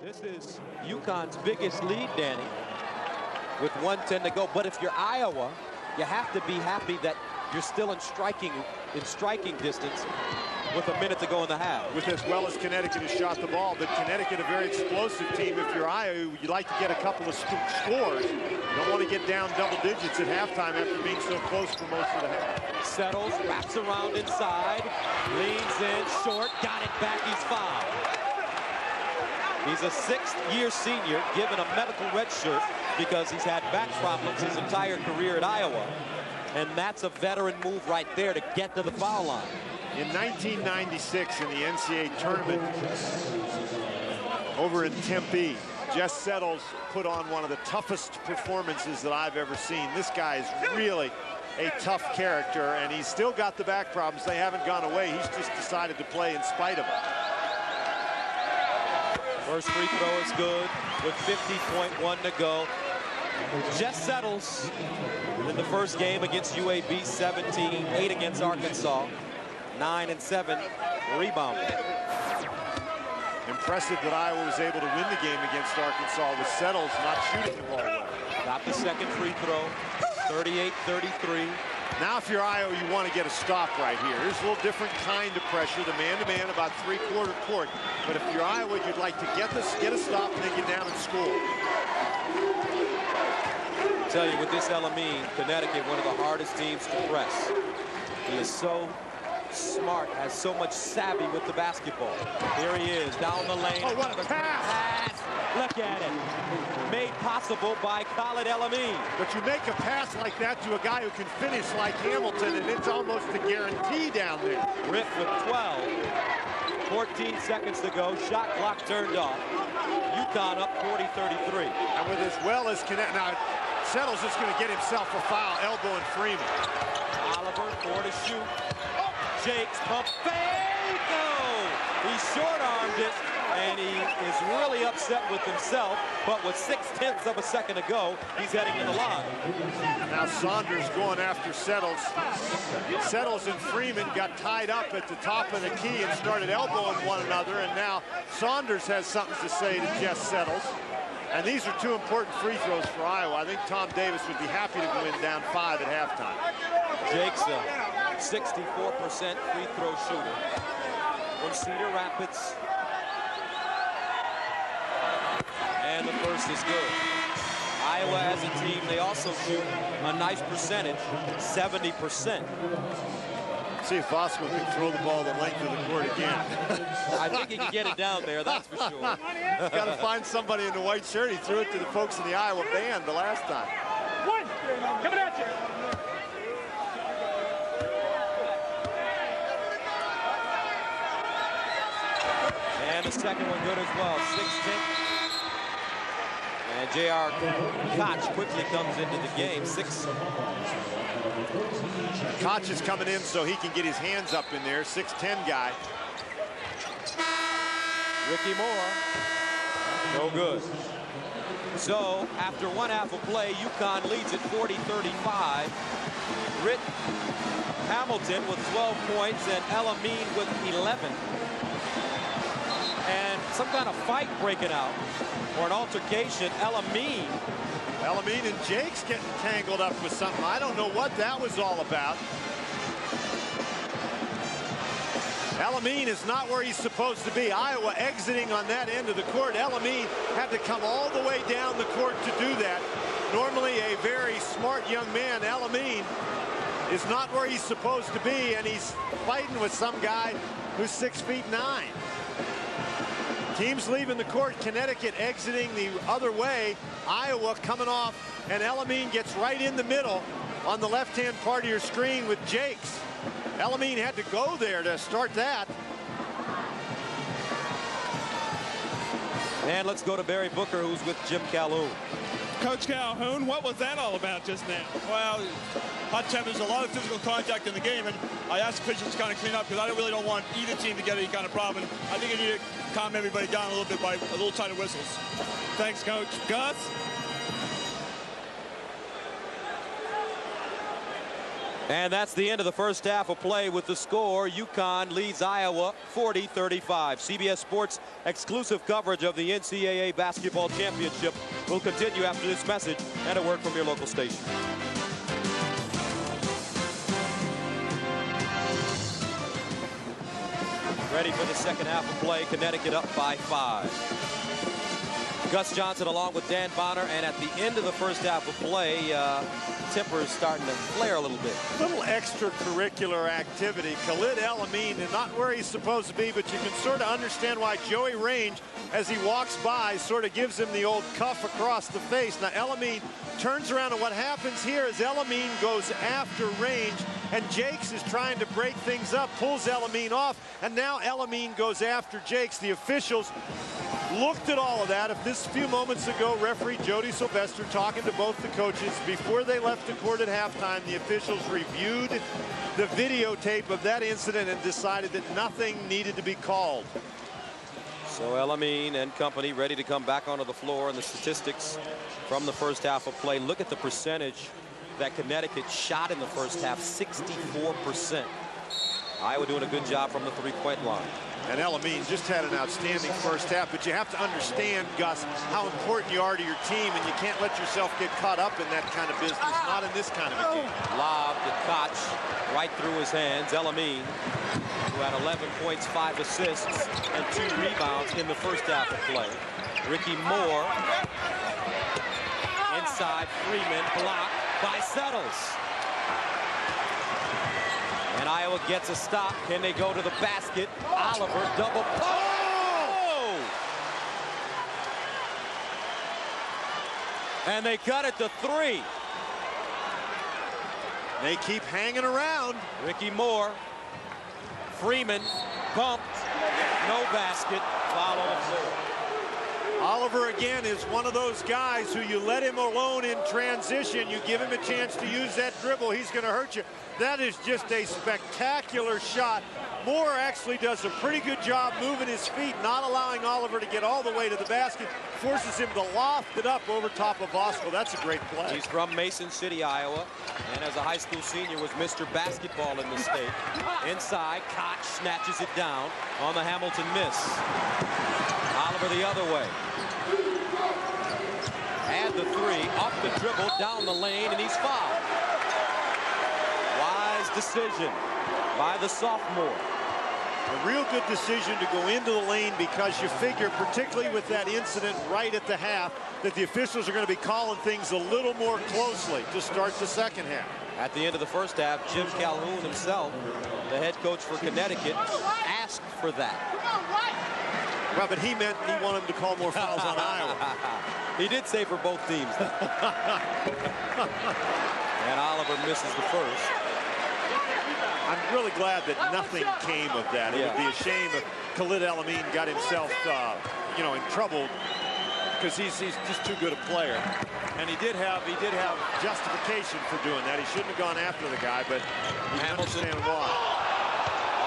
This is UConn's biggest lead, Danny, with 1:10 to go. But if you're Iowa, you have to be happy that you're still in striking distance with a minute to go in the half. With as well as Connecticut has shot the ball, but Connecticut, a very explosive team. If you're Iowa, you'd like to get a couple of scores. You don't want to get down double digits at halftime after being so close for most of the half. Settles, wraps around inside, leans in, short, got it back, he's fouled. He's a sixth-year senior given a medical red shirt because he's had back problems his entire career at Iowa. And that's a veteran move right there to get to the foul line. In 1996 in the NCAA tournament over in Tempe, Jess Settles put on one of the toughest performances that I've ever seen. This guy is really a tough character, and he's still got the back problems. They haven't gone away. He's just decided to play in spite of them. First free throw is good with 50.1 to go. Jess Settles in the first game against UAB, 17, 8 against Arkansas, 9 and 7 rebounding. Impressive that Iowa was able to win the game against Arkansas with Settles not shooting the ball well. Got the second free throw, 38-33. Now if you're Iowa, you want to get a stop right here. Here's a little different kind of pressure, the man-to-man, about three-quarter court. But if you're Iowa, you'd like to get a stop and then get down and score. I tell you, with this Elamine, Connecticut, one of the hardest teams to press. He is so smart, has so much savvy with the basketball. Here he is, down the lane. Oh, what a pass! Look at it. Made possible by Khalid Elamine. But you make a pass like that to a guy who can finish like Hamilton, and it's almost a guarantee down there. Riff with 12. 14 seconds to go. Shot clock turned off. UConn up 40-33. And with as well as Connecticut. Now, Settles is going to get himself a foul, elbowing Freeman. Oliver, 4 to shoot. Jakes, pump fake. No! He short-armed it, and he is really upset with himself. But with 0.6 of a second to go, he's heading to the line. Now Saunders going after Settles. Settles and Freeman got tied up at the top of the key and started elbowing one another. And now Saunders has something to say to Jess Settles. And these are two important free throws for Iowa. I think Tom Davis would be happy to go in down 5 at halftime. Jake's a 64% free throw shooter from Cedar Rapids. And the first is good. Iowa as a team, they also shoot a nice percentage, 70%. See if Bosco can throw the ball the length of the court again. I think he can get it down there, that's for sure. He's got to find somebody in the white shirt. He threw it to the folks in the Iowa band the last time. One, coming at you. And the second one good as well, 6-10. And J.R. Koch quickly comes into the game, 6. Koch is coming in so he can get his hands up in there, 6'10" guy. Ricky Moore, no good. So after one half of play, UConn leads at 40-35. Britt Hamilton with 12 points and Elamine with 11. And some kind of fight breaking out, or an altercation. Elamine and Jake's getting tangled up with something. I don't know what that was all about. Elamine is not where he's supposed to be. Iowa exiting on that end of the court. Elamine had to come all the way down the court to do that. Normally a very smart young man. Elamine is not where he's supposed to be, and he's fighting with some guy who's 6'9". Teams leaving the court. Connecticut exiting the other way. Iowa coming off, and Elamine gets right in the middle on the left-hand part of your screen with Jakes. Elamine had to go there to start that. And let's go to Barry Booker, who's with Jim Calhoun. Coach Calhoun, what was that all about just now? Well, hot temp, there's a lot of physical contact in the game, and I asked the pitchers to kind of clean up because I really don't want either team to get any kind of problem. I think you need to calm everybody down a little bit by a little tighter whistles. Thanks, Coach. Gus? And that's the end of the first half of play with the score. UConn leads Iowa 40-35. CBS Sports exclusive coverage of the NCAA basketball championship will continue after this message and a word from your local station. Ready for the second half of play. Connecticut up by 5. Gus Johnson along with Dan Bonner, and at the end of the first half of play, tempers starting to flare a little bit. Little extracurricular activity. Khalid El-Amin is not where he's supposed to be, but you can sort of understand why Joey Range, as he walks by, sort of gives him the old cuff across the face. Now El-Amin turns around, and what happens here is El-Amin goes after Range, and Jakes is trying to break things up, pulls El-Amin off, and now El-Amin goes after Jakes. The officials looked at all of that. If this few moments ago, referee Jody Sylvester talking to both the coaches before they left the court at halftime, the officials reviewed the videotape of that incident and decided that nothing needed to be called. So El-Amin and company ready to come back onto the floor, and the statistics from the first half of play. Look at the percentage that Connecticut shot in the first half, 64%. Iowa doing a good job from the three-point line. And El-Amin just had an outstanding first half, but you have to understand, Gus, how important you are to your team, and you can't let yourself get caught up in that kind of business, not in this kind of a game. Lob to Koch, right through his hands. El-Amin, who had 11 points, 5 assists, and 2 rebounds in the first half of play. Ricky Moore, inside Freeman, blocked by Settles. And Iowa gets a stop. Can they go to the basket? Oliver double. Oh! And they cut it to 3. They keep hanging around. Ricky Moore. Freeman bumped. No basket. Foul on the floor. Oliver, again, is one of those guys who you let him alone in transition. You give him a chance to use that dribble, he's going to hurt you. That is just a spectacular shot. Moore actually does a pretty good job moving his feet, not allowing Oliver to get all the way to the basket. Forces him to loft it up over top of Vosco. That's a great play. He's from Mason City, Iowa, and as a high school senior was Mr. Basketball in the state. Inside, Koch snatches it down on the Hamilton miss. Oliver the other way. Add the 3, off the dribble, down the lane, and he's fouled. Wise decision by the sophomore. A real good decision to go into the lane, because you figure, particularly with that incident right at the half, that the officials are going to be calling things a little more closely to start the second half. At the end of the first half, Jim Calhoun himself, the head coach for Connecticut, asked for that. Well, but he meant he wanted him to call more fouls on Iowa. He did say for both teams. And Oliver misses the first. I'm really glad that nothing came of that. It would be a shame if Khalid El-Amin got himself, you know, in trouble, because he's just too good a player. And he did have justification for doing that. He shouldn't have gone after the guy, but you can understand why.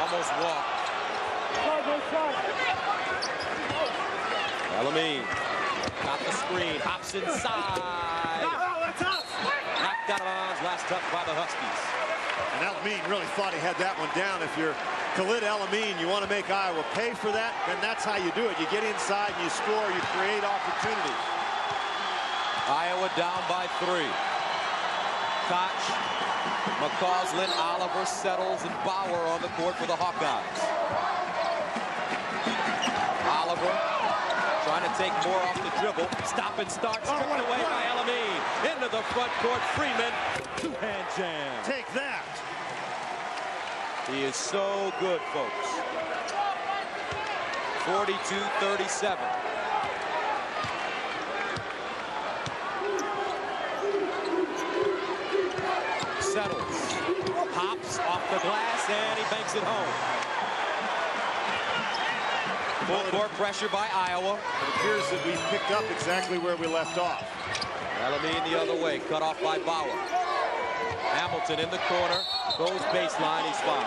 Almost walked. El-Amin got the screen, hops inside. Knocked out of bounds, last touch by the Huskies. And El-Amin really thought he had that one down. If you're Khalid El-Amin, you want to make Iowa pay for that, then that's how you do it. You get inside, you score, you create opportunities. Iowa down by 3. Koch, McCausland, Oliver, Settles, and Bauer on the court for the Hawkeyes. Oliver trying to take more off the dribble. Stop and start, stripped away by El-Amin. Into the front court, Freeman, 2-hand jam. Take that. He is so good, folks. 42-37. Settles, hops off the glass, and he banks it home. Full court pressure by Iowa. It appears that we've picked up exactly where we left off. El-Amin the other way, cut off by Bauer. Hamilton in the corner, goes baseline, he's fouled.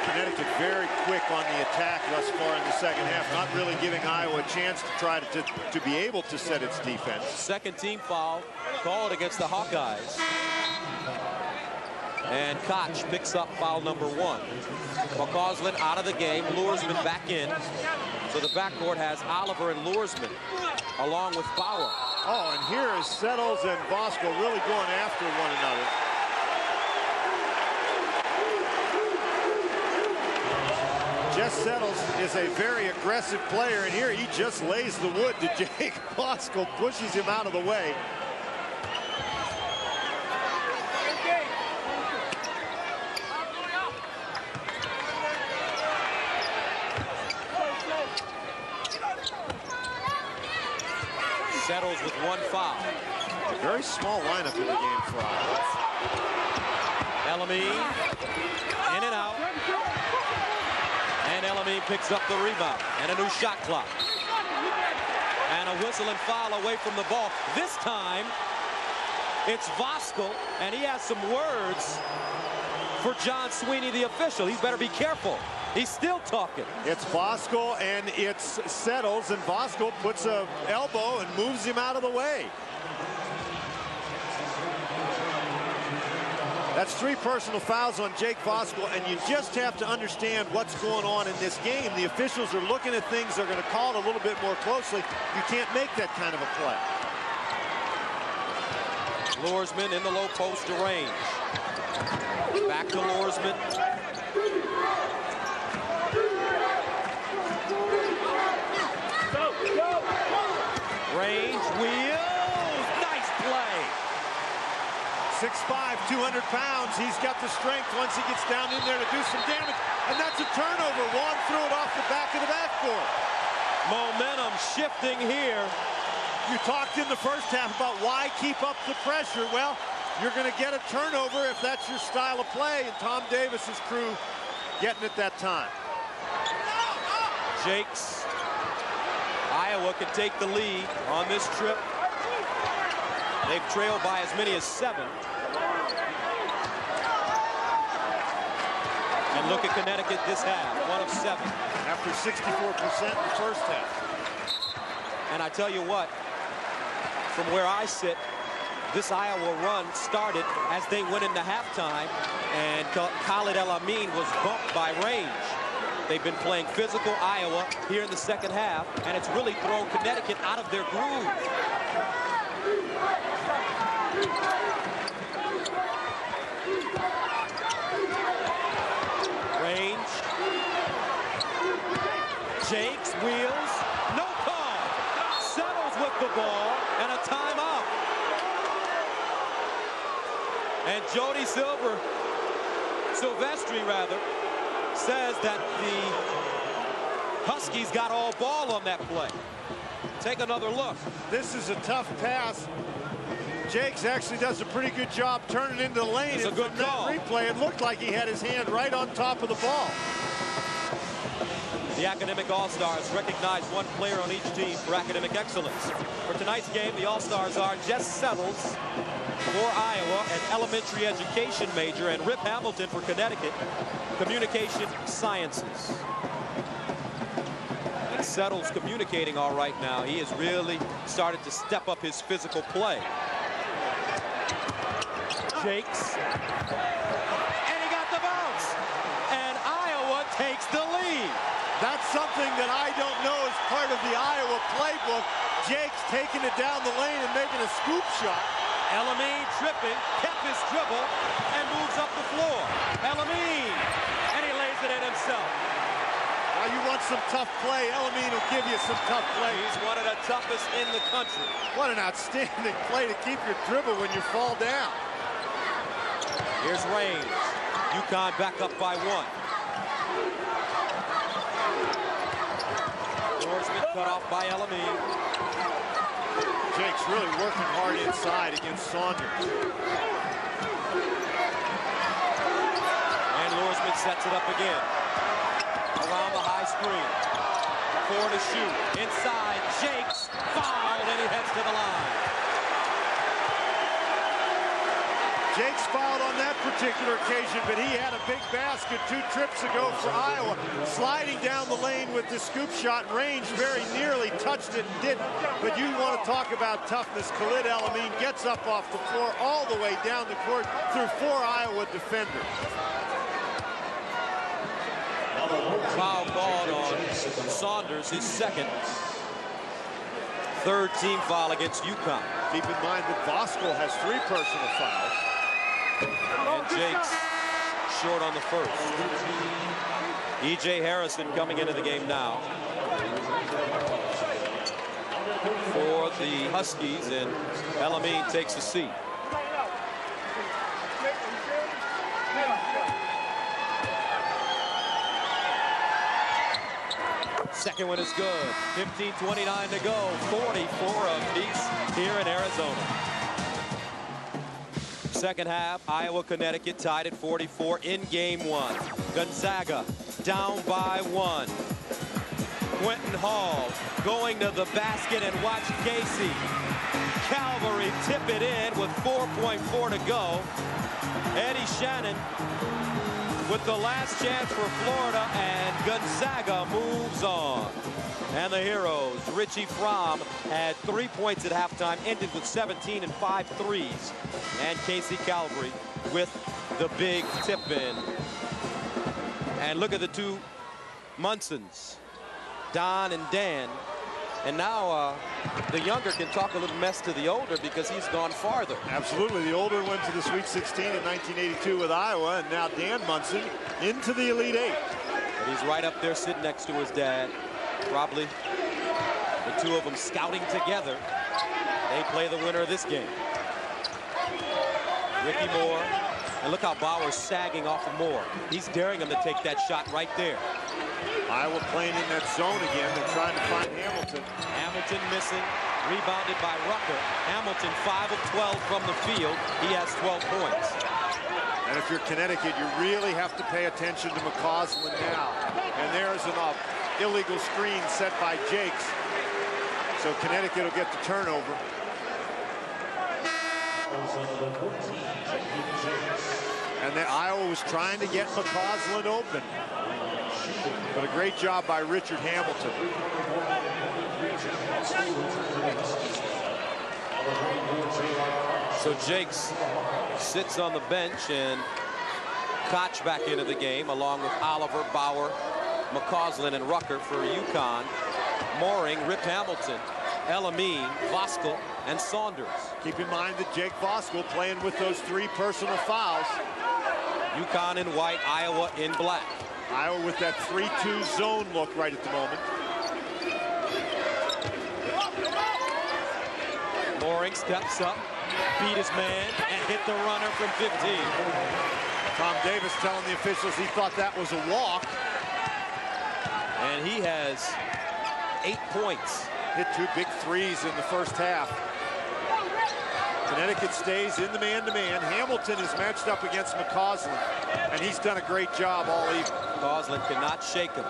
Connecticut very quick on the attack thus far in the second half, not really giving Iowa a chance to try to be able to set its defense. Second team foul called against the Hawkeyes. And Koch picks up foul number 1. McCausland out of the game. Luersman back in. So the backcourt has Oliver and Luersman along with Bauer. Oh, and here is Settles and Bosco really going after one another. Jess Settles is a very aggressive player, and here he just lays the wood to Jake Bosco, pushes him out of the way. Settles with 1 foul. A very small lineup in the game for Iowa. Elamine in and out. And Elamine picks up the rebound. And a new shot clock. And a whistle and foul away from the ball. This time, it's Voskuhl, and he has some words for John Sweeney, the official. He's better be careful. He's still talking. It's Voskuhl and it's Settles, and Voskuhl puts an elbow and moves him out of the way. That's 3 personal fouls on Jake Voskuhl, and you just have to understand what's going on in this game. The officials are looking at things. They're going to call it a little bit more closely. You can't make that kind of a play. Luersman in the low post to range. Back to Luersman. Range, wheels, nice play. 6'5", 200 pounds. He's got the strength once he gets down in there to do some damage. And that's a turnover. Juan threw it off the back of the backboard. Momentum shifting here. You talked in the first half about why keep up the pressure. Well, you're going to get a turnover if that's your style of play. And Tom Davis's crew getting it that time. Jakes. Iowa can take the lead on this trip. They've trailed by as many as 7. And look at Connecticut this half, 1 of 7. After 64% in the first half. And I tell you what, from where I sit, this Iowa run started as they went into halftime, and Khalid El-Amin was bumped by range. They've been playing physical Iowa here in the second half, and it's really thrown Connecticut out of their groove. Range. Jakes, wheels, no call. Settles with the ball, and a timeout. And Jody Silvestri says that the Huskies got all ball on that play. Take another look. This is a tough pass. Jakes actually does a pretty good job turning into the lane. It's a good call. That replay, it looked like he had his hand right on top of the ball. The Academic All-Stars recognize 1 player on each team for academic excellence. For tonight's game, the All-Stars are Jess Settles for Iowa, an elementary education major, and Rip Hamilton for Connecticut, communication sciences. And Settles communicating all right now. He has really started to step up his physical play. Jakes. And he got the bounce. And Iowa takes the lead. That's something that I don't know is part of the Iowa playbook. Jakes taking it down the lane and making a scoop shot. El-Amin tripping, kept his dribble, and moves up the floor. El-Amin, and he lays it in himself. Now you want some tough play, El-Amin will give you some tough play. He's one of the toughest in the country. What an outstanding play to keep your dribble when you fall down. Here's range. UConn back up by 1. Luersman cut off by El-Amin. Jake's really working hard inside against Saunders. And Luersman sets it up again. Around the high screen. 4 to shoot. Inside, Jakes fouled, and he heads to the line. Jake's fouled on that particular occasion, but he had a big basket 2 trips ago for Iowa, sliding down the lane with the scoop shot range, very nearly touched it and didn't. But you want to talk about toughness. Khalid El-Amin gets up off the floor all the way down the court through 4 Iowa defenders. Foul called on Saunders, his second. 3rd team foul against UConn. Keep in mind that Voskuhl has 3 personal fouls. And Jake's short on the first. E.J. Harrison coming into the game now for the Huskies, and El-Amin takes a seat. Second one is good. 15:29 to go. 44 apiece here in Arizona. Second half, Iowa, Connecticut tied at 44 in game 1. Gonzaga down by 1. Quentin Hall going to the basket, and watch Casey Calvary tip it in with 4.4 to go. Eddie Shannon with the last chance for Florida, and Gonzaga moves on. And the heroes, Richie Fromm had 3 points at halftime, ended with 17 and 5 threes. And Casey Calvary with the big tip in. And look at the 2 Munsons, Don and Dan. And now the younger can talk a little mess to the older because he's gone farther. Absolutely. The older went to the Sweet 16 in 1982 with Iowa, and now Dan Munson into the Elite 8. And he's right up there sitting next to his dad. Probably the 2 of them scouting together. They play the winner of this game. Ricky Moore. And look how Bauer's sagging off of Moore. He's daring him to take that shot right there. Iowa playing in that zone again. They're trying to find Hamilton. Hamilton missing. Rebounded by Rucker. Hamilton 5 of 12 from the field. He has 12 points. And if you're Connecticut, you really have to pay attention to McCausland now. And there's an illegal screen set by Jakes. So Connecticut will get the turnover. And then Iowa was trying to get McCausland open. But a great job by Richard Hamilton. So Jakes sits on the bench, and Koch back into the game along with Oliver, Bauer, McCausland, and Rucker for UConn. Mooring, Rip Hamilton, El-Amin, Voskuhl, and Saunders. Keep in mind that Jake Voskuhl playing with those 3 personal fouls. UConn in white, Iowa in black. Iowa with that 3-2 zone look right at the moment. Mooring steps up, beat his man, and hit the runner from 15. Tom Davis telling the officials he thought that was a walk. And he has 8 points. Hit 2 big threes in the first half. Connecticut stays in the man-to-man. Hamilton is matched up against McCausland, and he's done a great job all evening. McCausland cannot shake him.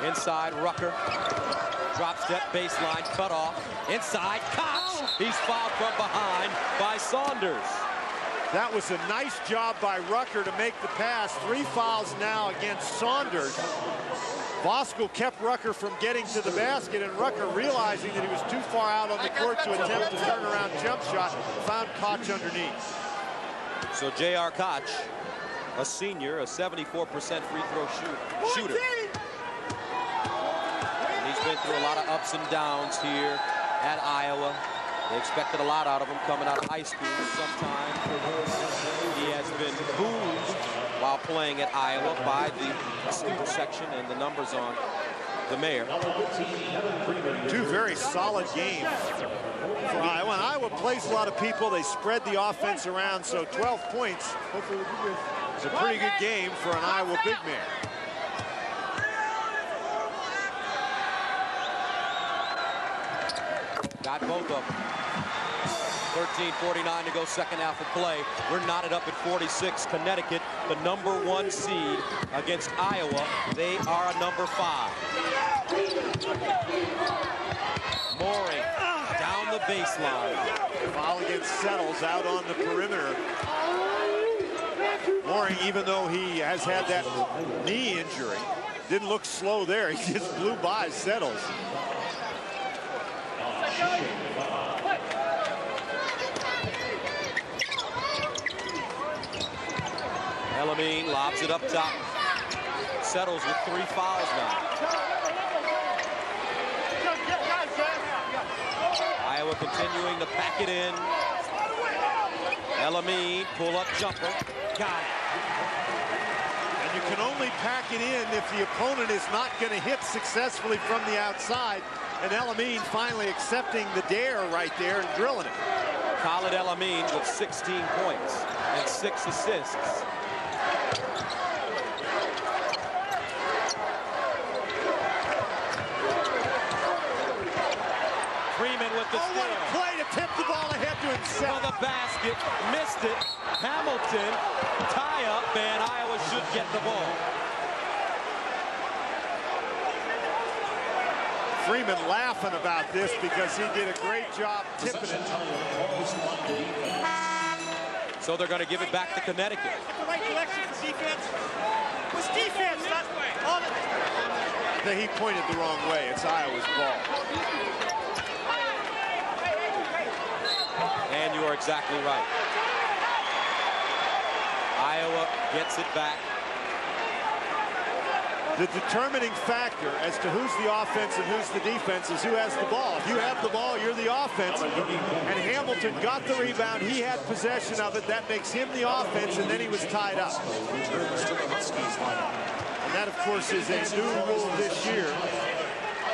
Inside, Rucker. Drop step, baseline, cut off. Inside, Koch. He's fouled from behind by Saunders. That was a nice job by Rucker to make the pass. 3 fouls now against Saunders. Voskuhl kept Rucker from getting to the basket, and Rucker, realizing that he was too far out on the court to attempt a turnaround jump shot, found Koch underneath. So J.R. Koch, a senior, a 74% free throw shooter. And he's been through a lot of ups and downs here at Iowa. They expected a lot out of him coming out of high school. Sometimes he has been booed while playing at Iowa by the student section and the numbers on the mayor. 2 very solid games for Iowa. And Iowa plays a lot of people. They spread the offense around, so 12 points is a pretty good game for an Iowa big man. Got both of them. 13:49 to go, second half of play. We're knotted up at 46. Connecticut, the #1 seed against Iowa. They are a #5. Mooring down the the baseline. Foul against Settles out on the perimeter. Mooring, even though he has had that knee injury, didn't look slow there. He just blew by Settles. Elamine lobs it up top. Settles with 3 fouls now. Iowa continuing to pack it in. Elamine, pull-up jumper. Got it. And you can only pack it in if the opponent is not going to hit successfully from the outside. And Elamine finally accepting the dare right there and drilling it. Khalid Elamine with 16 points and 6 assists. Freeman with the steal. What a play to tip the ball ahead to himself. For the basket, missed it. Hamilton, tie up, and Iowa should get the ball. Freeman laughing about this because he did a great job tipping it. So they're going to give it back to Connecticut. The right direction for defense. It was defense, not all the... He pointed the wrong way. It's Iowa's ball. And you are exactly right. Iowa gets it back. The determining factor as to who's the offense and who's the defense is who has the ball. If you have the ball, you're the offense. And Hamilton got the rebound. He had possession of it. That makes him the offense, and then he was tied up. And that, of course, is a new rule this year.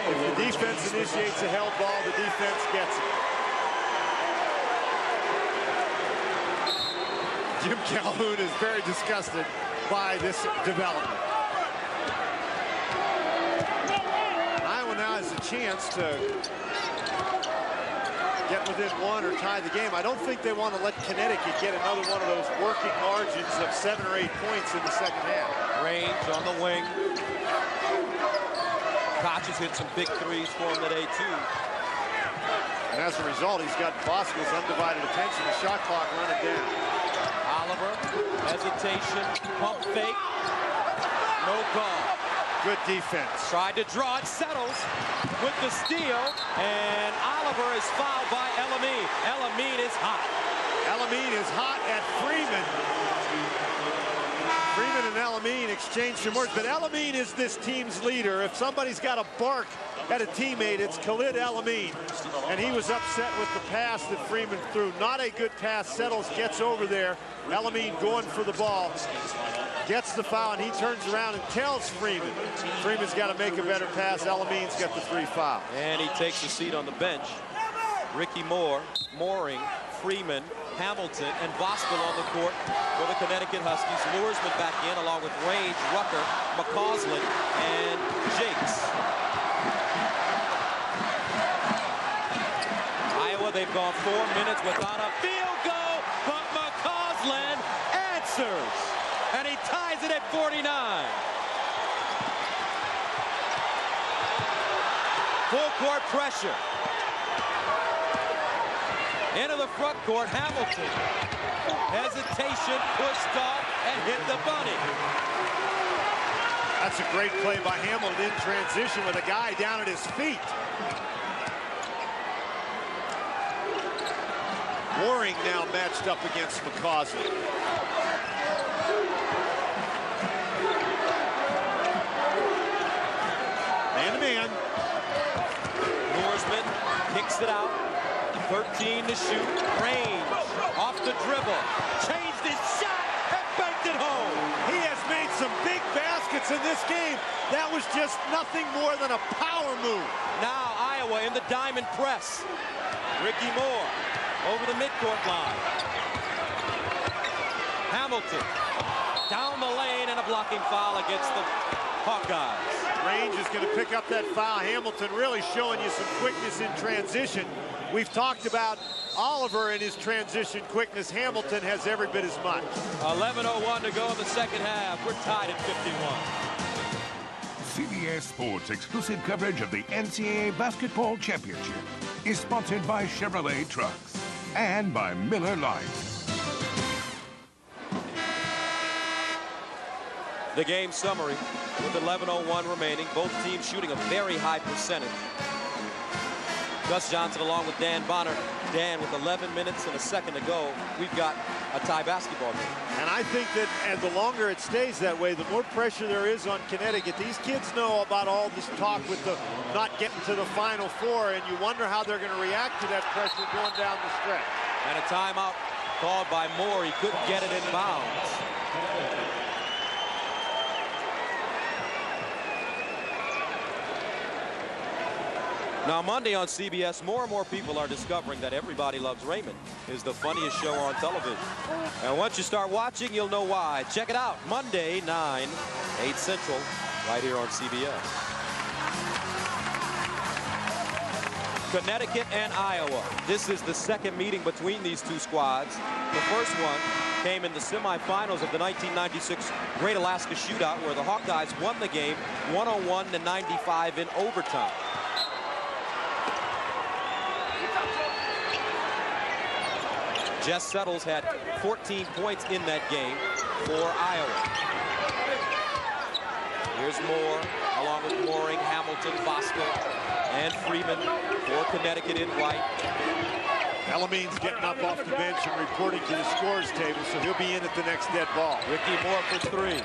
If the defense initiates a held ball, the defense gets it. Jim Calhoun is very disgusted by this development. Iowa now has a chance to get within 1 or tie the game. I don't think they want to let Connecticut get another one of those working margins of 7 or 8 points in the second half. Range on the wing. Koch has hit some big threes for him today, too. And as a result, he's got Bosco's undivided attention. The shot clock running down. Oliver, hesitation, pump fake, no call. Good defense. Tried to draw it, Settles with the steal, and Oliver is fouled by Elamine. Elamine is hot. Elamine is hot at Freeman. Freeman and Elamine exchange some words, but Elamine is this team's leader. If somebody's got to bark at a teammate, it's Khalid Elamine. And he was upset with the pass that Freeman threw. Not a good pass. Settles gets over there. Elamine going for the ball. Gets the foul, and he turns around and tells Freeman. Freeman's got to make a better pass. Elamine's got the 3 foul. And he takes a seat on the bench. Ricky Moore, Mooring, Freeman, Hamilton, and Voskuhl on the court for the Connecticut Huskies. Luersman back in, along with Range, Rucker, McCausland, and Jakes. Iowa, they've gone 4 minutes without a field goal, but McCausland answers, and he ties it at 49. Full court pressure. Into the front court, Hamilton. Hesitation, pushed off, and hit the bunny. That's a great play by Hamilton in transition with a guy down at his feet. Mooring now matched up against McCausland. Man-to-man. Luersman kicks it out. 13 to shoot. Range off the dribble. Changed his shot and banked it home. He has made some big baskets in this game. That was just nothing more than a power move. Now Iowa in the diamond press. Ricky Moore over the midcourt line. Hamilton down the lane, and a blocking foul against the Hawkeyes. Range is going to pick up that foul. Hamilton really showing you some quickness in transition. We've talked about Oliver and his transition quickness. Hamilton has every bit as much. 11:01 to go in the second half. We're tied at 51. CBS CBS Sports exclusive coverage of the NCAA Basketball Championship is sponsored by Chevrolet Trucks and by Miller Lite. The game summary with 11:01 remaining. Both teams shooting a very high percentage. Gus Johnson along with Dan Bonner. Dan with 11 minutes and a second to go. We've got a tie basketball game. And I think that as the longer it stays that way, the more pressure there is on Connecticut. These kids know about all this talk with the not getting to the Final Four, and you wonder how they're going to react to that pressure going down the stretch. And a timeout called by Moore. He couldn't get it in bounds. Now Monday on CBS, more and more people are discovering that Everybody Loves Raymond is the funniest show on television. And once you start watching, you'll know why. Check it out, Monday, 9, 8 Central, right here on CBS. Connecticut and Iowa. This is the second meeting between these two squads. The first one came in the semifinals of the 1996 Great Alaska Shootout, where the Hawkeyes won the game 101-95 in overtime. Jess Settles had 14 points in that game for Iowa. Here's Moore, along with Mooring, Hamilton, Bosco, and Freeman for Connecticut in white. Elamine's getting up off the bench and reporting to the scores table, so he'll be in at the next dead ball. Ricky Moore for three.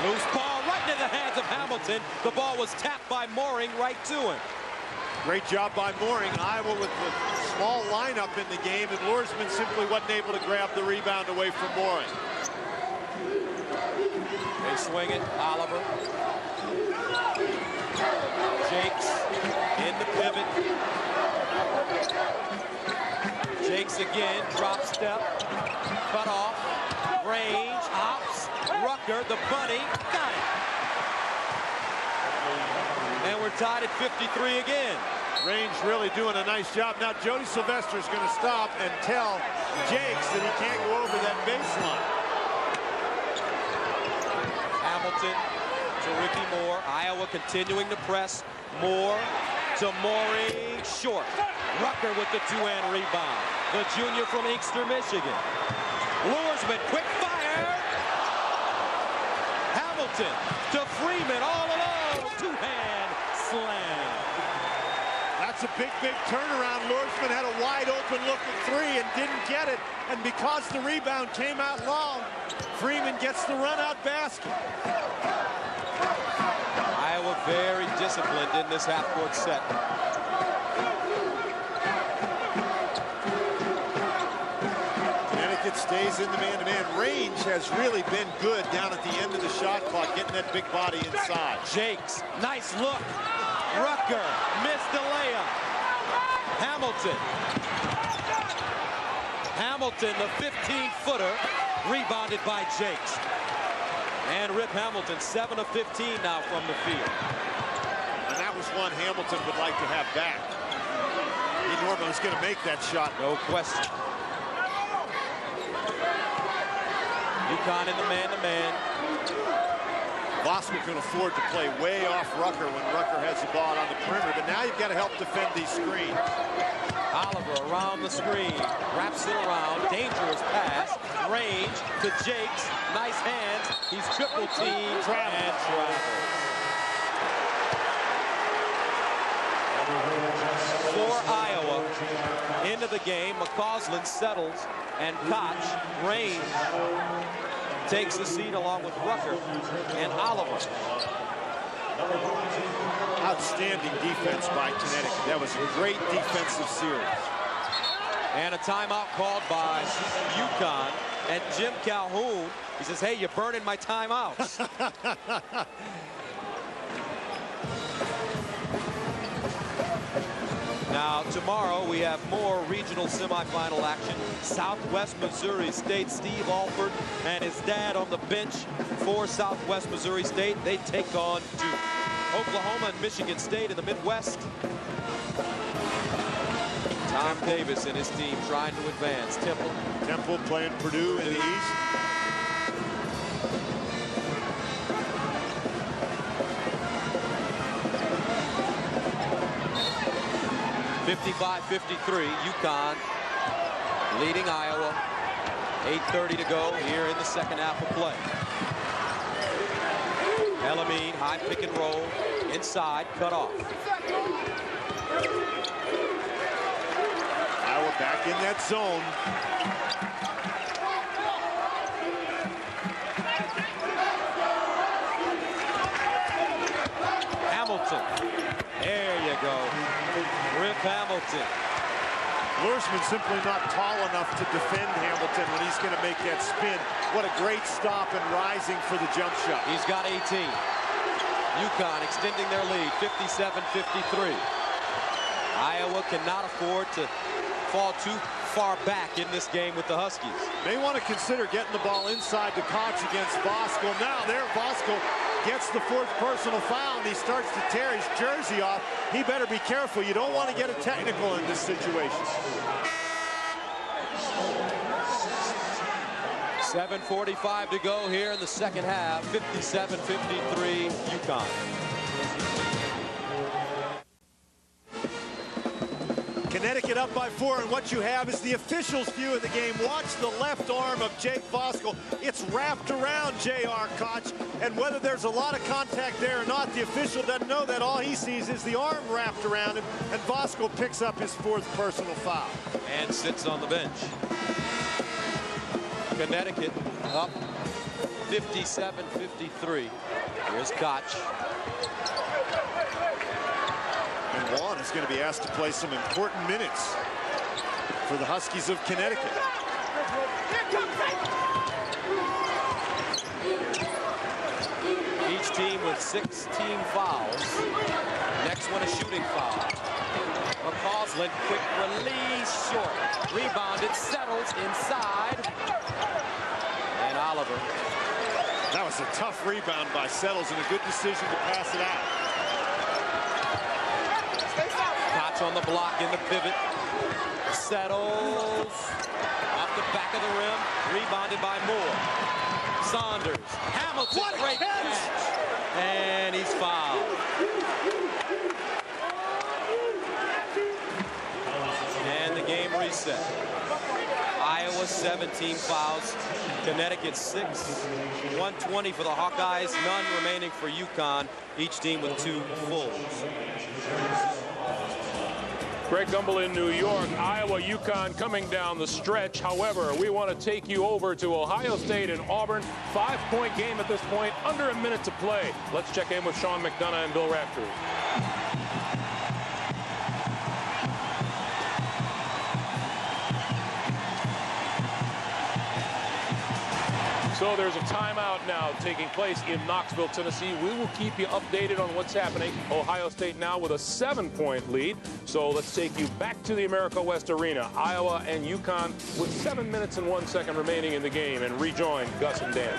Loose ball right into the hands of Hamilton. The ball was tapped by Mooring right to him. Great job by Mooring. Iowa with the small lineup in the game, and Lorsman simply wasn't able to grab the rebound away from Mooring. They swing it. Oliver. Jakes in the pivot. Jakes again. Drop step. Cut off. Range. Hops. Rucker. The bunny. Got it. And we're tied at 53 again. Range really doing a nice job. Now Jody Sylvester's going to stop and tell Jakes that he can't go over that baseline. Hamilton to Ricky Moore. Iowa continuing to press. Moore to Mooring. Short. Rucker with the two-hand rebound. The junior from Inkster, Michigan. Lorsman, quick fire. Hamilton to Freeman all alone. Two-hand slam. That's a big, big turnaround. Lorsman had a wide open look at three and didn't get it. And because the rebound came out long, Freeman gets the run-out basket. Iowa very disciplined in this half-court set. Connecticut stays in the man-to-man. Range has really been good down at the end of the shot clock, getting that big body inside. Jakes, nice look. Rucker missed the layup. Hamilton. Hamilton, the 15-footer, rebounded by Jakes. And Rip Hamilton, 7 of 15 now from the field. And that was one Hamilton would like to have back. He normally was going to make that shot. No question. UConn in the man-to-man. Bosco can afford to play way off Rucker when Rucker has the ball on the perimeter, but now you've got to help defend these screens. Oliver around the screen, wraps it around, dangerous pass, range to Jakes, nice hands, he's triple teamed and travels. For Iowa, into the game, McCausland settles, and Koch, Range, takes the seat along with Rucker and Oliver. Outstanding defense by Connecticut. That was a great defensive series. And a timeout called by UConn. And Jim Calhoun, he says, hey, you're burning my timeouts. Now, tomorrow we have more regional semifinal action. Southwest Missouri State, Steve Alford and his dad on the bench for Southwest Missouri State. They take on Duke. Oklahoma and Michigan State in the Midwest. Tom Davis and his team trying to advance. Temple playing Purdue in the East. 55-53, UConn leading Iowa. 8:30 to go here in the second half of play. Elamine, high pick and roll, inside, cut off. Iowa back in that zone. Hamilton. There you go. Rip Hamilton. Luersman simply not tall enough to defend Hamilton when he's going to make that spin. What a great stop and rising for the jump shot. He's got 18. UConn extending their lead, 57-53. Iowa cannot afford to fall too far back in this game with the Huskies. They want to consider getting the ball inside the Koch against Voskuhl. Now there, Voskuhl gets the fourth personal foul, and he starts to tear his jersey off. He better be careful. You don't want to get a technical in this situation. 7:45 to go here in the second half. 57-53 UConn. Connecticut up by 4, and what you have is the officials' view of the game. Watch the left arm of Jake Voskuhl. It's wrapped around J.R. Koch, and whether there's a lot of contact there or not, the official doesn't know that. All he sees is the arm wrapped around him, and Voskuhl picks up his fourth personal foul. And sits on the bench. Connecticut up 57-53. Here's Koch. And Juan is going to be asked to play some important minutes for the Huskies of Connecticut. Each team with 16 fouls. Next one a shooting foul. McCausland, quick release, short. Rebounded, settles inside. And Oliver. That was a tough rebound by Settles and a good decision to pass it out. Koch on the block in the pivot. Settles off the back of the rim. Rebounded by Moore. Saunders. Hamilton. What a great catch! And he's fouled. And the game reset. Iowa 17 fouls. Connecticut 6. 120 for the Hawkeyes. None remaining for UConn. Each team with 2 fulls. Greg Gumbel in New York. Iowa, UConn coming down the stretch. However, we want to take you over to Ohio State and Auburn. 5-point game at this point, under a minute to play. Let's check in with Sean McDonough and Bill Raftery. So there's a timeout now taking place in Knoxville, Tennessee. We will keep you updated on what's happening. Ohio State now with a 7-point lead. So let's take you back to the America West Arena. Iowa and UConn with 7 minutes and 1 second remaining in the game, and rejoin Gus and Dan.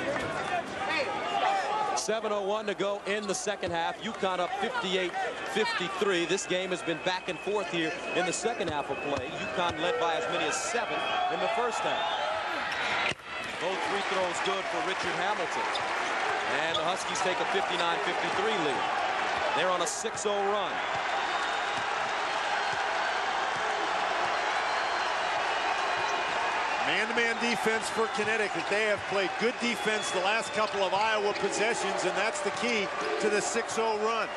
7:01 to go in the second half. UConn up 58-53. This game has been back and forth here in the second half of play. UConn led by as many as 7 in the first half. Both free throws good for Richard Hamilton. And the Huskies take a 59-53 lead. They're on a 6-0 run. Man-to-man defense for Connecticut. They have played good defense the last couple of Iowa possessions, and that's the key to the 6-0 run.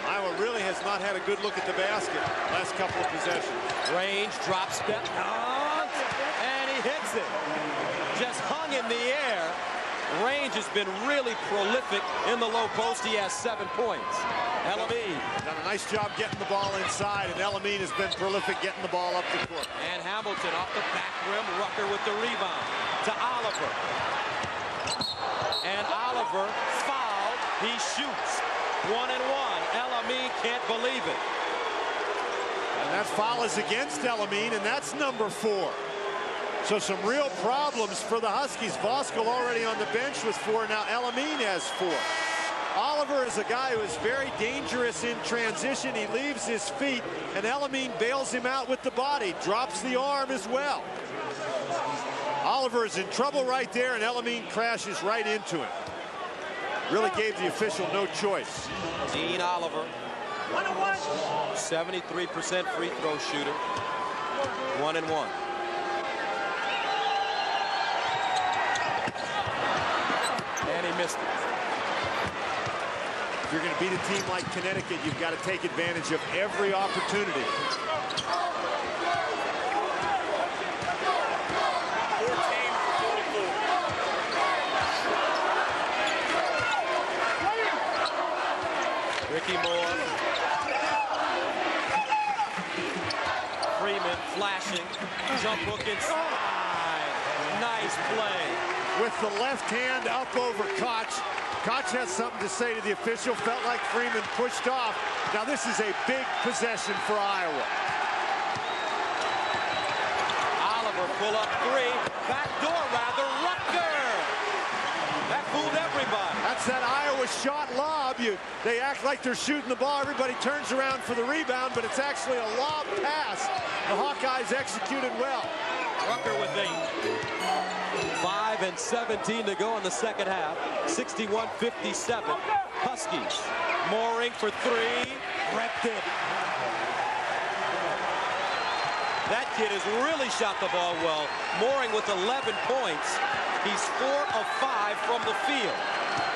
Iowa really has not had a good look at the basket last couple of possessions. Range, drop step, and he hits it. Just hung in the air. Range has been really prolific in the low post. He has 7 points. Elamine. Done a nice job getting the ball inside, and Elamine has been prolific getting the ball up the court. And Hamilton off the back rim. Rucker with the rebound to Oliver. And Oliver fouled. He shoots. 1-and-1. Elamine can't believe it. And that foul is against Elamine, and that's number 4. So some real problems for the Huskies. Voskuhl already on the bench with 4. Now Elamine has 4. Oliver is a guy who is very dangerous in transition. He leaves his feet, and Elamine bails him out with the body. Drops the arm as well. Oliver is in trouble right there, and Elamine crashes right into him. Really gave the official no choice. Dean Oliver 73% free throw shooter. 1-1. And he missed it. If you're going to beat a team like Connecticut, you've got to take advantage of every opportunity. Ricky Moore. Freeman flashing. Jump hook inside. Nice play. With the left hand up over Koch. Koch has something to say to the official. Felt like Freeman pushed off. Now this is a big possession for Iowa. Oliver pull up three. Back door rather. Rucker. That fooled everybody. That's that Iowa shot lob. They act like they're shooting the ball. Everybody turns around for the rebound, but it's actually a lob pass. The Hawkeyes executed well. Rucker with 8. 5 and 17 to go in the second half. 61-57. Huskies. Mooring for 3. Repped it. That kid has really shot the ball well. Mooring with 11 points. He's 4 of 5 from the field.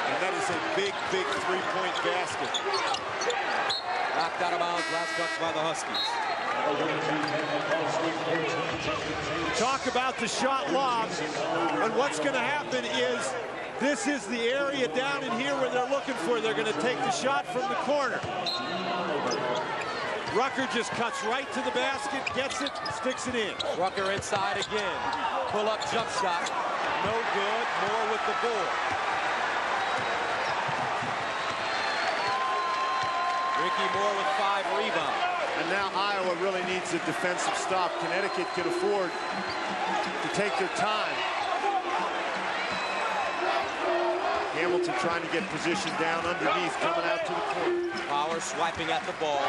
And that is a big, big three-point basket. Knocked out of bounds. Last touch by the Huskies. Talk about the shot lob. And what's going to happen is this is the area down in here where they're looking for. They're going to take the shot from the corner. Rucker just cuts right to the basket, gets it, sticks it in. Rucker inside again. Pull-up jump shot. No good. Moore with the board. Ricky Moore with 5 rebounds. And now Iowa really needs a defensive stop. Connecticut can afford to take their time. Hamilton trying to get position down underneath, coming out to the corner. Power swiping at the ball.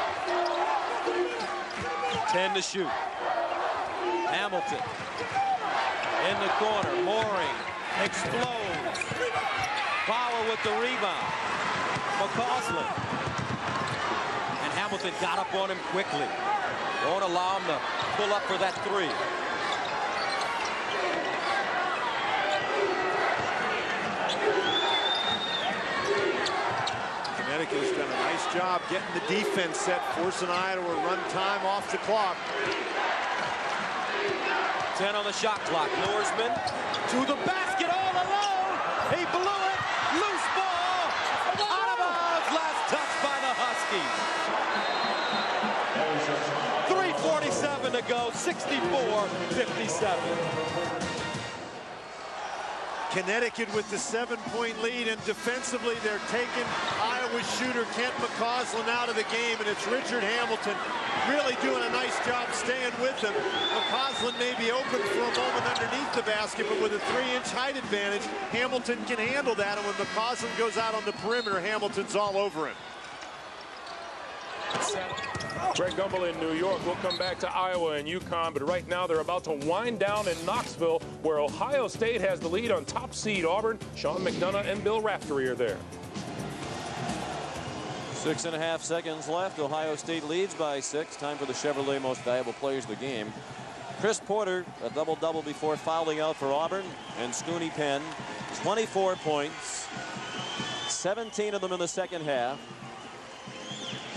10 to shoot. Hamilton in the corner. Mooring explodes. Power with the rebound. McCausland. And Hamilton got up on him quickly. Won't allow him to pull up for that 3. Connecticut has done a nice job getting the defense set, forcing Iowa to run time off the clock. 10 on the shot clock. Norsman to the basket all alone. He blew it. Loose ball. Out of bounds. Last touch by the Huskies. 3:47 to go. 64-57. Connecticut with the 7-point lead, and defensively they're taking Iowa's shooter Kent McCausland out of the game, and it's Richard Hamilton really doing a nice job staying with them. McCausland may be open for a moment underneath the basket, but with a 3-inch height advantage, Hamilton can handle that, and when McCausland goes out on the perimeter, Hamilton's all over him. Greg Gumbel in New York. We'll come back to Iowa and UConn, but right now they're about to wind down in Knoxville, where Ohio State has the lead on top seed Auburn. Sean McDonough and Bill Raftery are there. 6.5 seconds left. Ohio State leads by 6. Time for the Chevrolet most valuable players of the game. Chris Porter, a double-double before fouling out for Auburn, and Scooney Penn, 24 points, 17 of them in the second half.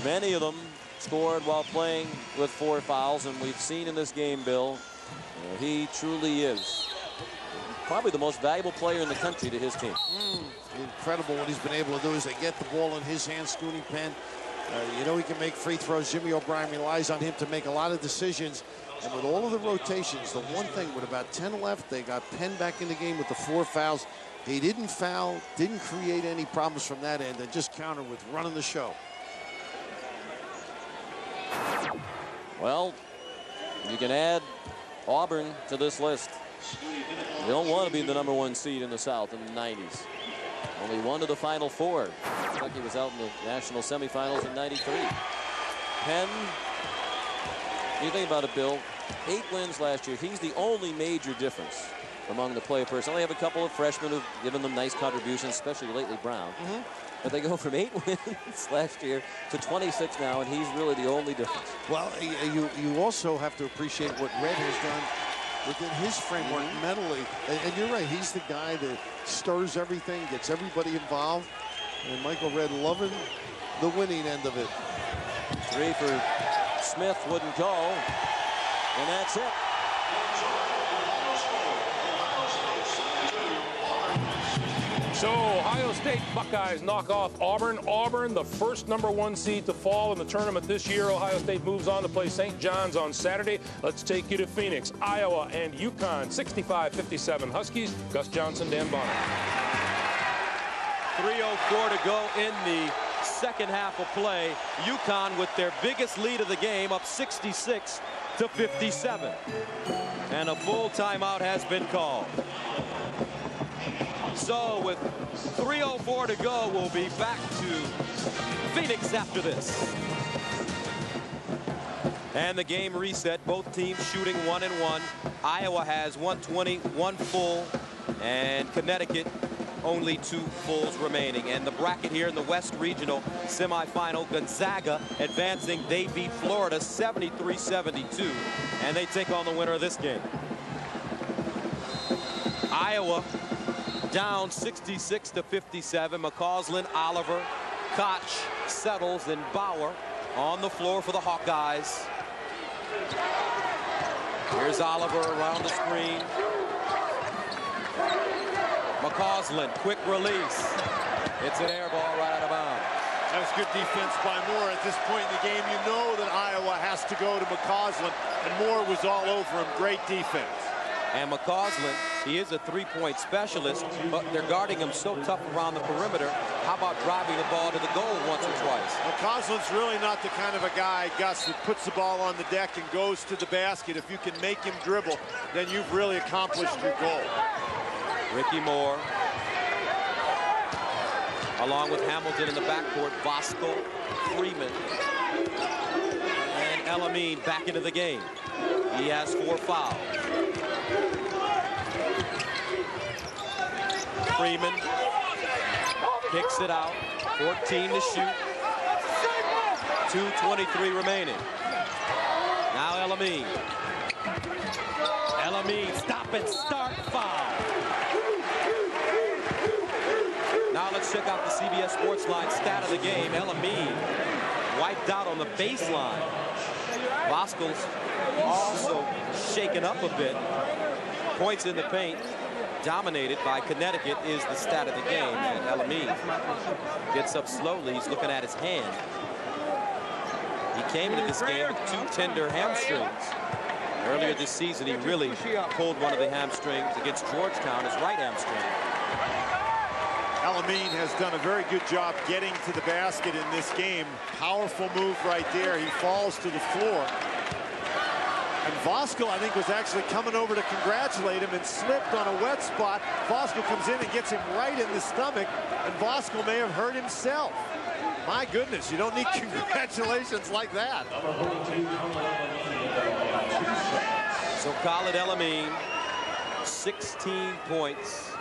Many of them scored while playing with 4 fouls, and we've seen in this game, Bill, he truly is probably the most valuable player in the country to his team. Incredible what he's been able to do is they get the ball in his hands. Scooney Penn, you know he can make free throws. Jimmy O'Brien relies on him to make a lot of decisions. And with all of the rotations, the one thing with about 10 left, they got Penn back in the game with the 4 fouls. He didn't foul, didn't create any problems from that end, and just counter with running the show. Well, you can add Auburn to this list. They don't want to be the #1 seed in the South in the 90s. Only one to the Final Four. Kentucky was out in the national semifinals in '93. Penn, you think about it, Bill, 8 wins last year. He's the only major difference among the player personnel. They have a couple of freshmen who've given them nice contributions, especially lately Brown. But they go from 8 wins last year to 26 now, and he's really the only difference. Well, you also have to appreciate what Red has done within his framework mentally. And you're right, he's the guy that stirs everything, gets everybody involved. And Michael Red loving the winning end of it. 3 for Smith, wouldn't go. And that's it. So Ohio State Buckeyes knock off Auburn. Auburn, the first #1 seed to fall in the tournament this year. Ohio State moves on to play St. John's on Saturday. Let's take you to Phoenix, Iowa, and UConn. 65-57 Huskies. Gus Johnson, Dan Bonner. 3:04 to go in the second half of play. UConn with their biggest lead of the game, up 66-57. And a full timeout has been called. So with 3:04 to go, we'll be back to Phoenix after this. And the game reset. Both teams shooting 1-1. Iowa has 120, 1 full, and Connecticut only 2 fulls remaining. And the bracket here in the West Regional semifinal, Gonzaga advancing. They beat Florida 73-72, and they take on the winner of this game. Iowa down 66-57. McCausland, Oliver, Koch, Settles, and Bauer on the floor for the Hawkeyes. Here's Oliver around the screen. McCausland, quick release. It's an air ball right out of bounds. That was good defense by Moore. At this point in the game, you know that Iowa has to go to McCausland, and Moore was all over him. Great defense. And McCausland, he is a three-point specialist, but they're guarding him so tough around the perimeter. How about driving the ball to the goal once or twice? McCausland's really not the kind of a guy, Gus, that puts the ball on the deck and goes to the basket. If you can make him dribble, then you've really accomplished your goal. Ricky Moore, along with Hamilton in the backcourt, Voskuhl, Freeman, and Elamine back into the game. He has 4 fouls. Freeman kicks it out, 14 to shoot, 2:23 remaining. Now Elamine. Elamine, stop and start foul. Now let's check out the CBS Sportsline stat of the game. Elamine wiped out on the baseline. Voskuhl's also shaken up a bit. Points in the paint dominated by Connecticut is the stat of the game. And Elamine gets up slowly. He's looking at his hand. He came into this game with 2 tender hamstrings. Earlier this season, he really pulled one of the hamstrings against Georgetown, his right hamstring. Elamine has done a very good job getting to the basket in this game. Powerful move right there. He falls to the floor. And Voskuhl, I think, was actually coming over to congratulate him and slipped on a wet spot. Voskuhl comes in and gets him right in the stomach, and Voskuhl may have hurt himself. My goodness, you don't need congratulations like that. So Khalid Elamine, 16 points,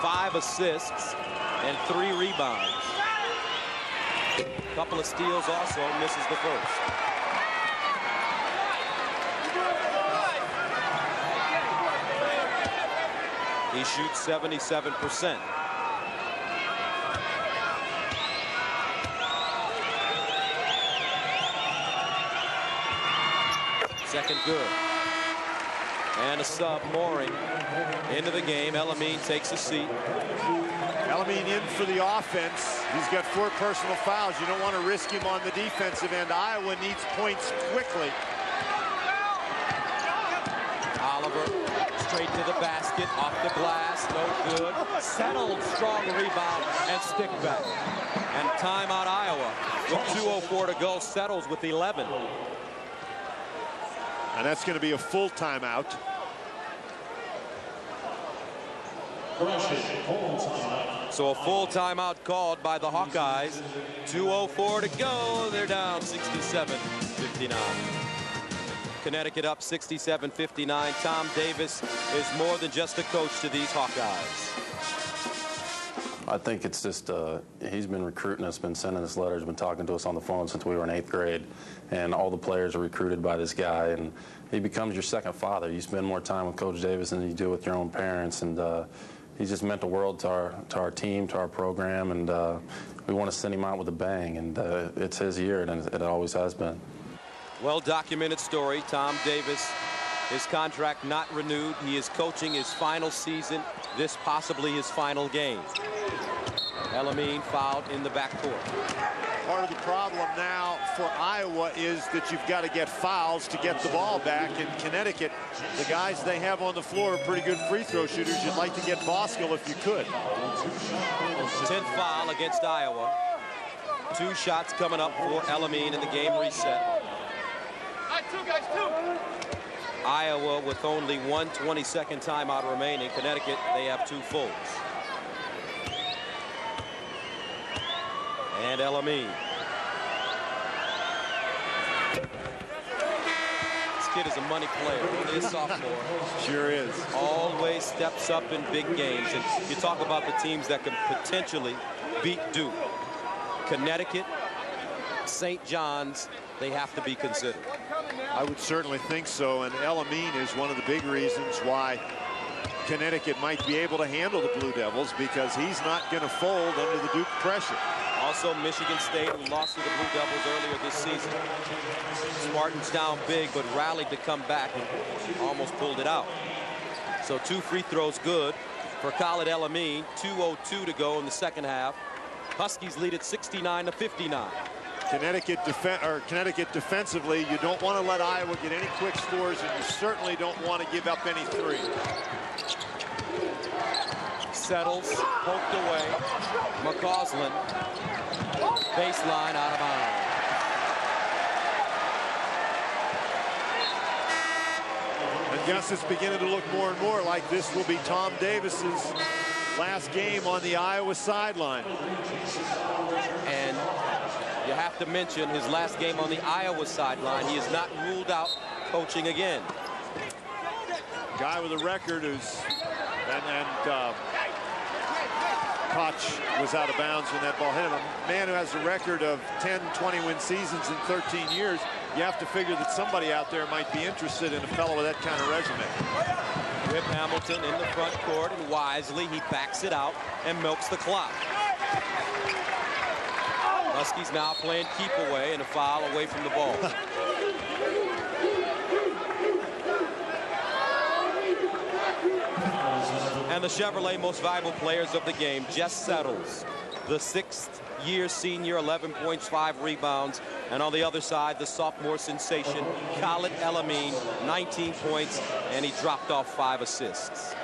5 assists, and 3 rebounds. A couple of steals also, misses the first. He shoots 77%. Second good. And a sub, Mooring, into the game. Elamine takes a seat. Elamine in for the offense. He's got 4 personal fouls. You don't want to risk him on the defensive end. Iowa needs points quickly. Oliver straight to the basket, off the glass, no good. Settled, strong rebound, and stick back. And timeout Iowa with 2:04 to go. Settles with 11. And that's going to be a full timeout. So a full timeout called by the Hawkeyes. 2:04 to go. They're down 67-59. Connecticut up 67-59. Tom Davis is more than just a coach to these Hawkeyes. I think it's just he's been recruiting us, been sending us letters, been talking to us on the phone since we were in 8th grade, and all the players are recruited by this guy, and he becomes your second father. You spend more time with Coach Davis than you do with your own parents, and he's just meant the world to our team, to our program, and we want to send him out with a bang, and it's his year, and it always has been. Well-documented story. Tom Davis, his contract not renewed. He is coaching his final season, this possibly his final game. Elamine fouled in the backcourt. Part of the problem now for Iowa is that you've got to get fouls to get the ball back. In Connecticut, the guys they have on the floor are pretty good free throw shooters. You'd like to get Voskuhl if you could. 10th foul against Iowa. 2 shots coming up for Elamine in the game reset. Iowa with only 1 22nd timeout remaining. Connecticut, they have 2 fulls. And Elamine. This kid is a money player, only a sophomore. Sure is. Always steps up in big games. And you talk about the teams that can potentially beat Duke. Connecticut, St. John's, they have to be considered. I would certainly think so, and Elamine is one of the big reasons why Connecticut might be able to handle the Blue Devils, because he's not going to fold under the Duke pressure. Also, Michigan State, who lost to the Blue Devils earlier this season. Spartans down big, but rallied to come back and almost pulled it out. So 2 free throws good for Khalid Elamine. 2:02 to go in the second half. Huskies lead at 69-59. Connecticut defensively, you don't want to let Iowa get any quick scores, and you certainly don't want to give up any 3. Settles, poked away. McCausland, baseline, out of bounds. And Gus, is beginning to look more and more like this will be Tom Davis's last game on the Iowa sideline. And you have to mention his last game on the Iowa sideline. He is not ruled out coaching again. Guy with a record who's Koch was out of bounds when that ball hit him. A man who has a record of 10, 20-win seasons in 13 years. You have to figure that somebody out there might be interested in a fellow with that kind of resume. Rip Hamilton in the front court, and wisely he backs it out and milks the clock. Huskies now playing keep away and a foul away from the ball. And the Chevrolet most valuable players of the game, Jess Settles, the 6th-year senior, 11 points, 5 rebounds. And on the other side, the sophomore sensation, Khalid Elamine, 19 points, and he dropped off 5 assists.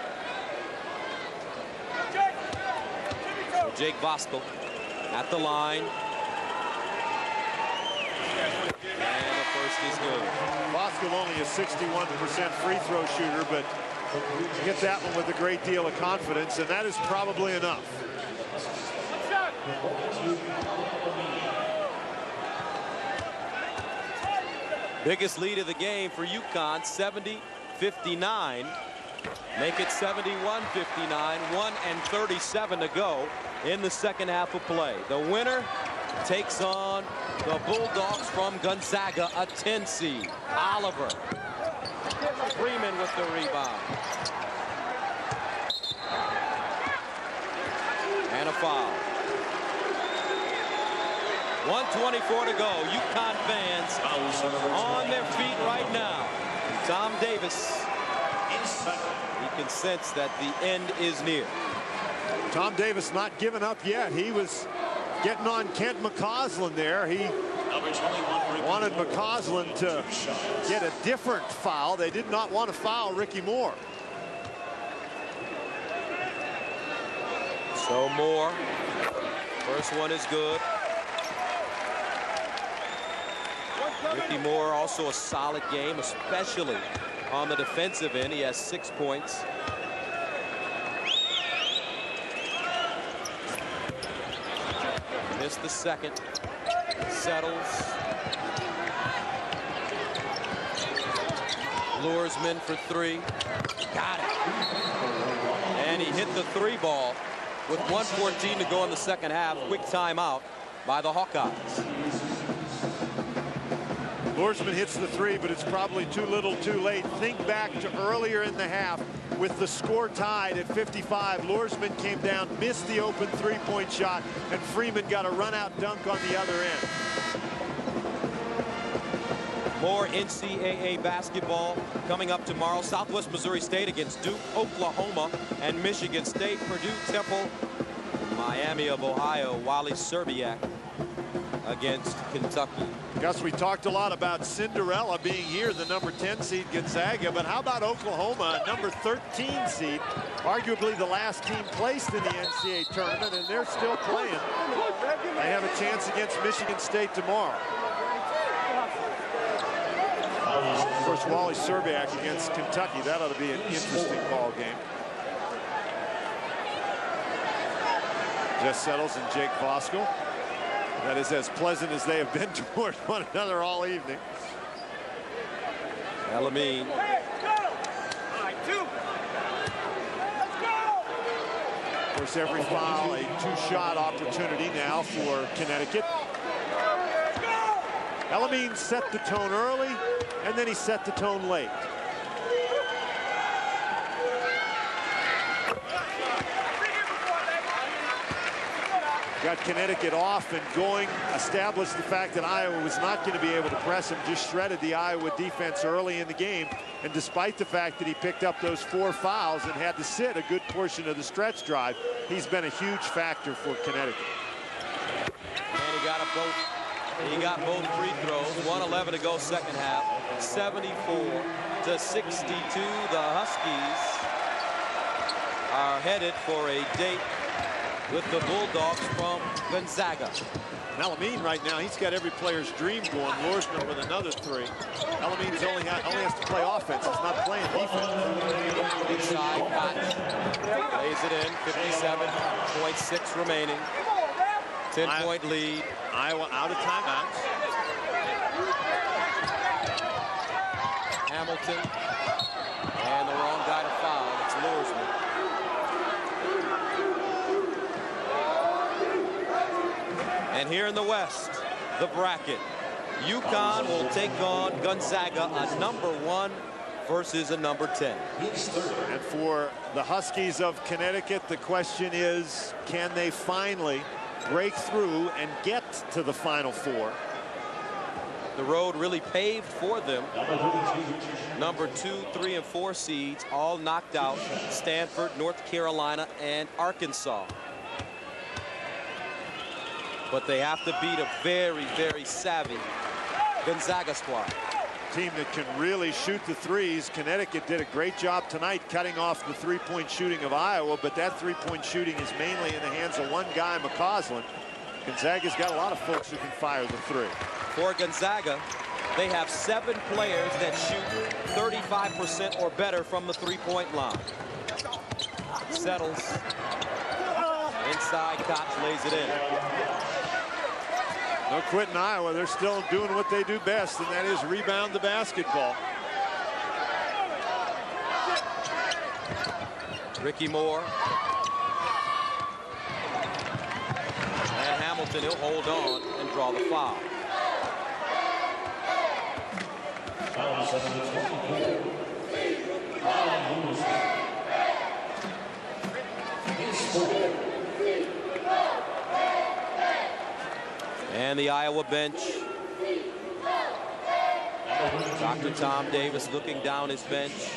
So Jake Voskuhl at the line. And the first is good. Voskuhl only a 61% free throw shooter, but get that one with a great deal of confidence, and that is probably enough. Biggest lead of the game for UConn, 70-59. Make it 71-59, 1:37 to go in the second half of play. The winner takes on the Bulldogs from Gonzaga, a 10 seed. Oliver. Freeman with the rebound. And a foul. 1:24 to go. UConn fans on their feet right now. Tom Davis. He can sense that the end is near. Tom Davis not giving up yet. He was getting on Kent McCausland there. He wanted McCausland to get a different foul. They did not want to foul Ricky Moore. So Moore, first one is good. Ricky Moore also a solid game, especially on the defensive end. He has 6 points. Missed the second. Settles. Luersman for three. Got it. And he hit the three ball with 1:14 to go in the second half. Quick timeout by the Hawkeyes. Luersman hits the three, but it's probably too little too late. Think back to earlier in the half with the score tied at 55. Luersman came down, missed the open three-point shot, and Freeman got a run-out dunk on the other end. More NCAA basketball coming up tomorrow. Southwest Missouri State against Duke, Oklahoma, and Michigan State. Purdue, Temple, Miami of Ohio, Wally Serbiak against Kentucky. Gus, we talked a lot about Cinderella being here, the number 10 seed Gonzaga, but how about Oklahoma, number 13 seed, arguably the last team placed in the NCAA tournament, and they're still playing. They have a chance against Michigan State tomorrow. Of course, Wally Serbiak against Kentucky. That ought to be an interesting ball game. Jess Settles and Jake Voskuhl. That is as pleasant as they have been toward one another all evening. Elamine. Of course, every foul a two-shot opportunity now for Connecticut. Elamine set the tone early, and then he set the tone late. Got Connecticut off and going, established the fact that Iowa was not going to be able to press him, just shredded the Iowa defense early in the game. And despite the fact that he picked up those 4 fouls and had to sit a good portion of the stretch drive, he's been a huge factor for Connecticut. And he got both free throws. 1:11 to go second half. 74-62. The Huskies are headed for a date with the Bulldogs from Gonzaga. Elamine right now, he's got every player's dream going. Luersman with another 3. Elamine's only has to play offense. He's not playing defense. Inside, Koch lays it in. 57.6 remaining. 10-point lead. Iowa out of timeouts. Hamilton. And the wrong guy to foul. It's Luersman. And here in the West, the bracket. UConn will take on Gonzaga, a number 1 versus a number 10. And for the Huskies of Connecticut, the question is, can they finally break through and get to the Final Four? The road really paved for them. Number 2, 3, and 4 seeds all knocked out. Stanford, North Carolina, and Arkansas. But they have to beat a very, very savvy Gonzaga squad. Team that can really shoot the threes. Connecticut did a great job tonight cutting off the three-point shooting of Iowa, but that three-point shooting is mainly in the hands of one guy, McCausland. Gonzaga's got a lot of folks who can fire the three. For Gonzaga, they have 7 players that shoot 35% or better from the three-point line. Settles. Inside, Koch lays it in. No quitting Iowa. They're still doing what they do best, and that is rebound the basketball. Ricky Moore. And Hamilton, he'll hold on and draw the foul. And the Iowa bench. Dr. Tom Davis looking down his bench.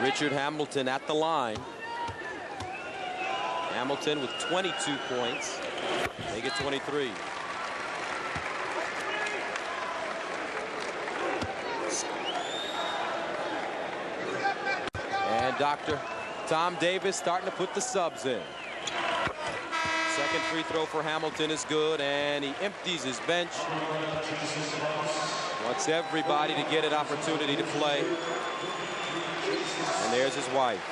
Richard Hamilton at the line. Hamilton with 22 points. They get 23. And Dr. Tom Davis starting to put the subs in. Second free throw for Hamilton is good, and he empties his bench. Wants everybody to get an opportunity to play. And there's his wife.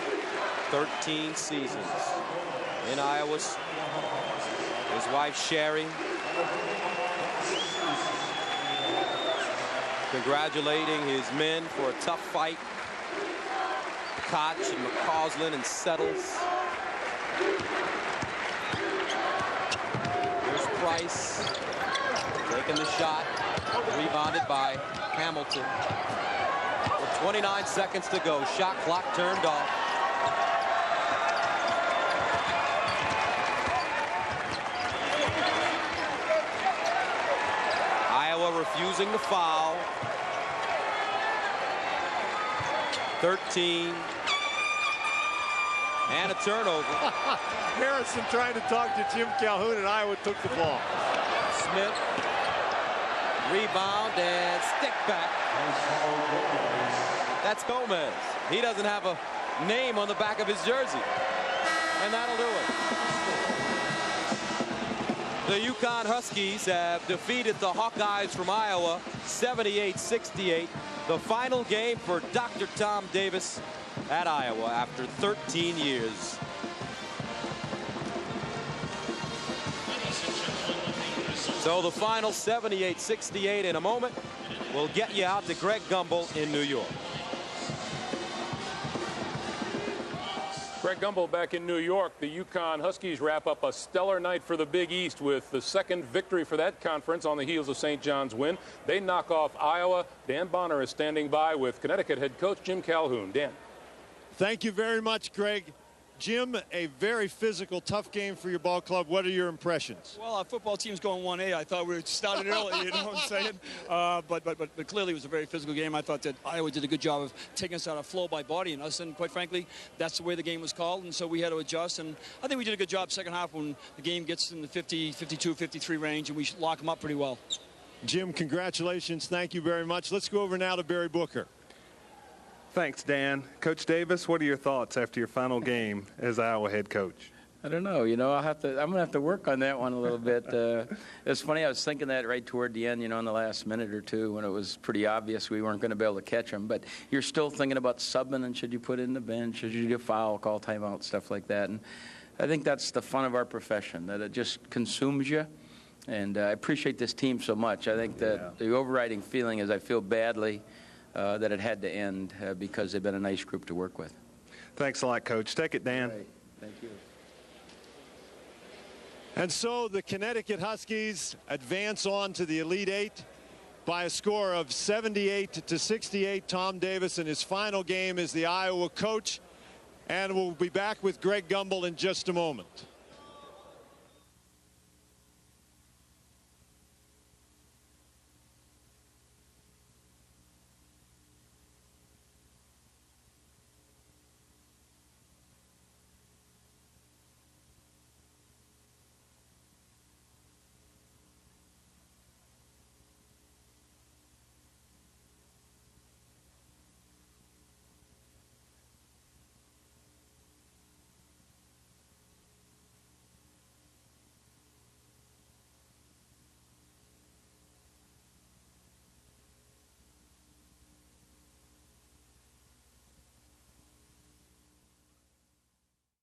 13 seasons in Iowa. His wife, Sherry. congratulating his men for a tough fight. Koch and McCausland and Settles. Here's Price taking the shot, rebounded by Hamilton. With 29 seconds to go, shot clock turned off. Iowa refusing the foul. 13. And a turnover. Harrison trying to talk to Jim Calhoun, and Iowa took the ball. Smith. Rebound and stick back. That's Gomez. He doesn't have a name on the back of his jersey. And that'll do it. The UConn Huskies have defeated the Hawkeyes from Iowa 78-68. The final game for Dr. Tom Davis at Iowa after 13 years. So the final 78-68 in a moment. We'll get you out to Greg Gumbel in New York. Greg Gumbel back in New York. The UConn Huskies wrap up a stellar night for the Big East with the second victory for that conference on the heels of St. John's win. They knock off Iowa. Dan Bonner is standing by with Connecticut head coach Jim Calhoun. Dan. Thank you very much, Greg. Jim, a very physical, tough game for your ball club. What are your impressions? Well, our football team's going 1A. I thought we started early, you know what I'm saying? But clearly it was a very physical game. I thought that Iowa did a good job of taking us out of flow by bodying us, and quite frankly, that's the way the game was called, and so we had to adjust. And I think we did a good job second half when the game gets in the 50, 52, 53 range, and we lock them up pretty well. Jim, congratulations. Thank you very much. Let's go over now to Barry Booker. Thanks, Dan. Coach Davis, what are your thoughts after your final game as Iowa head coach? I don't know. You know, I'm going to have to work on that one a little bit. It's funny. I was thinking that right toward the end, you know, in the last minute or two when it was pretty obvious we weren't going to be able to catch them. But you're still thinking about subbing and should you put in the bench, should you do foul, call timeout, stuff like that. And I think that's the fun of our profession, that it just consumes you. And I appreciate this team so much. I think that the overriding feeling is I feel badly that it had to end because they've been a nice group to work with. Thanks a lot, Coach. Take it, Dan. Right. Thank you. And so the Connecticut Huskies advance on to the Elite Eight by a score of 78-68. Tom Davis in his final game as the Iowa coach. And we'll be back with Greg Gumbel in just a moment.